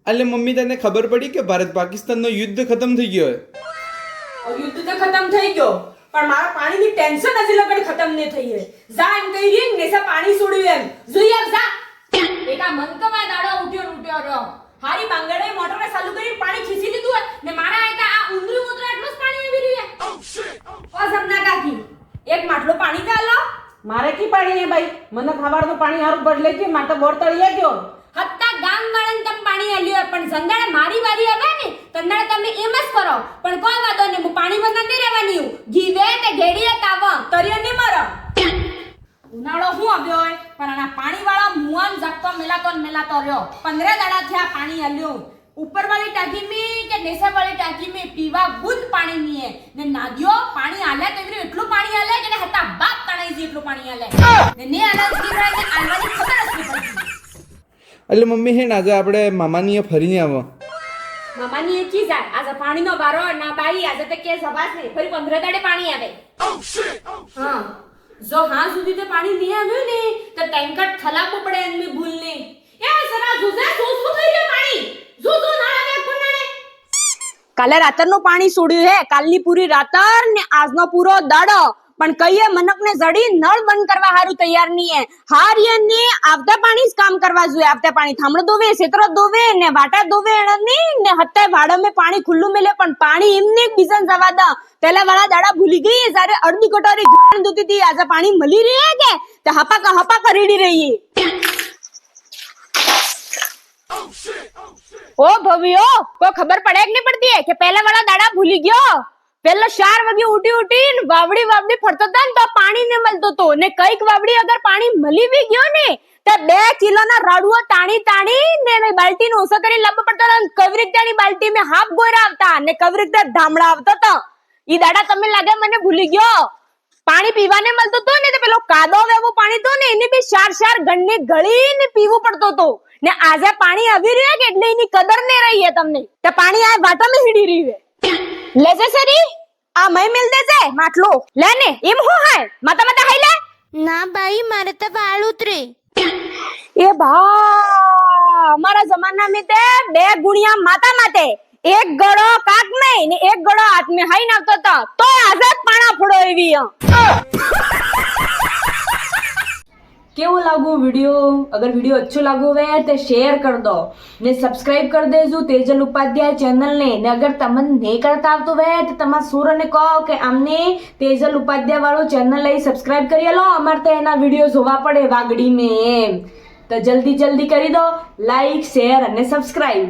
એટલે મમ્મી તને ખબર પડી કે ભારત પાકિસ્તાનનો યુદ્ધ ખતમ થઈ ગયો યુદ્ધ તો ખતમ થઈ ગયો પણ મારા પાણીની ટેન્શન હજી લગન ખતમ નહીં થઈ હે જા એમ કહી રહી નેસા પાણી છોડ્યું એમ જોઈ આવ જા એકા મનકમાં દાડો ઉઠ્યો રહ્યો હારી બાંગડે મોટરને ચાલુ કરી પાણી ખીસી લીધું હે ને મારા આયતા આ ઉંદરી ઉતરા એટલું જ પાણી આવી રહ્યું હે ઓ શિટ ઓ સમના કાકી એક માટલો પાણી કાલો મારે કી પાણી હે ભાઈ મને ખવારનું પાણી હારું બદલે કે મારે તો બોર તળિયા ગયો હત્તા ગામ વાળાને તમ પાણી આલ્યો પણ સંદાડે મારી વારી આવે ને તંદાડે તમે એમ જ કરો પણ કોઈ વાતો ને હું પાણી બંધ નથી રહેવાની હું જીવે તે ઘેડીએ તાવ તરિયો ને મરો ઉનાળો હું આવ્યો હોય પણ આના પાણી વાળા મુઆન જાગતો મેલાતો રહ્યો 15 દાડા થયા પાણી આલ્યો ઉપર વાળી ટાંકી મે કે નેસા વાળી ટાંકી મે પીવા ગુદ પાણી ની હે ને નાદિયો પાણી આલે તેવી એટલું પાણી આલે કે હત્તા બાપ તણાઈ જી એટલું પાણી આલે ને આલે જીવરાય ને આલવાની ખબર જ નહીં પડતી એટલે મમ્મી હે ને આજે આપણે મામાની ફરીને આવો મામાની એ કી જાય આજે પાણીનો બારો ના બાઈ આજે તો કે સવાસ નહીં ફરી 15 દાડે પાણી આવે હા જો હા સુધી તે પાણી નહીં આવ્યું ને તો ટેન્કર ખલાકો પડે એની ભૂલ નહીં એ સરા જુઝે શું થઈ ગયું પાણી જો ના આવે કોનાને કાલે રાતરનું પાણી છોડ્યું હે કાલની પૂરી રાતર ને આજનો પૂરો દાડો પણ કઈએ મનકને જડી નળ બંધ કરવા હારું તૈયાર નહીં હે હારિયે ને આવતા પાણી જ કામ કરવા જોઈએ આવતા પાણી થામણો દોવે સેતરો દોવે ને વાટા દોવે એણની ને હત્તે વાડમે પાણી ખુલ્લું મેલે પણ પાણી એમને બીજન જવા દા પેલા વાળા દાડા ભૂલી ગઈ જ્યારે અડધી કટોરી ઘાણ દૂતી હતી આજે પાણી મળી રહી કે તે હપાકા રેડી રહી ઓ ભવ્યો કોઈ ખબર પડે કે નહીં પડતી કે પેલા વાળા દાડા ભૂલી ગયો પેલો 4 વાગે ઉઠી ને વાવડી ફરતો હતા ને તો પાણી ને મળતો તો ને કઈક વાવડી અગર પાણી મળી બી ગયો ને તો 2 કિલોના રાડુઓ તાણી ને બાલ્ટી નો ઓછો કરી લાવવો પડતો હતો કવરીકતાની બાલ્ટી મે હાફ ગોરા આવતા ને કવરીકતા ધામડા આવતો તો ઈ દાડા તમે લાગે મને ભૂલી ગયો પાણી પીવાને મળતો તો ને તો પેલો કાદો વેવો પાણી તો ને એને બી 4 ગણને ગળીને પીવું પડતો તો ને આજે પાણી આવી રહ્યું કે એટલે એની કદર ન રહી હે તમને તો પાણી આ વાટામાં હીડી રહ્યું હે લેજે સરી આ મય મિલ દેજે માટલો લે ને એમ હું હે માતા હાઈ લે ના ભાઈ મારે તો વાળ ઉતરે એ ભા અમારા જમાના મે તે 2 ગુણિયા માતા માતે એક ગળો કાક મે ને એક ગળો હાથ મે હાઈ નાવતો તો આજે પાણા ફોડો એવી કેવું લાગુ વિડિયો અગર વિડિયો अच्छो लागो वे तो शेयर कर दो ने सब्सक्राइब कर देजो तेजल उपाध्याय चैनल ने अगर तमन नहीं करता आवतो वे तो तमा सूर ने कहो કે આમને તેજલ ઉપાધ્યાય વાળો ચેનલ લઈ સબસ્ક્રાઇબ કરી લો અમાર તો એના વિડિયો જોવા પડે વાગડી મે એમ તો જલ્દી કરી દો લાઈક શેર અને સબસ્ક્રાઇબ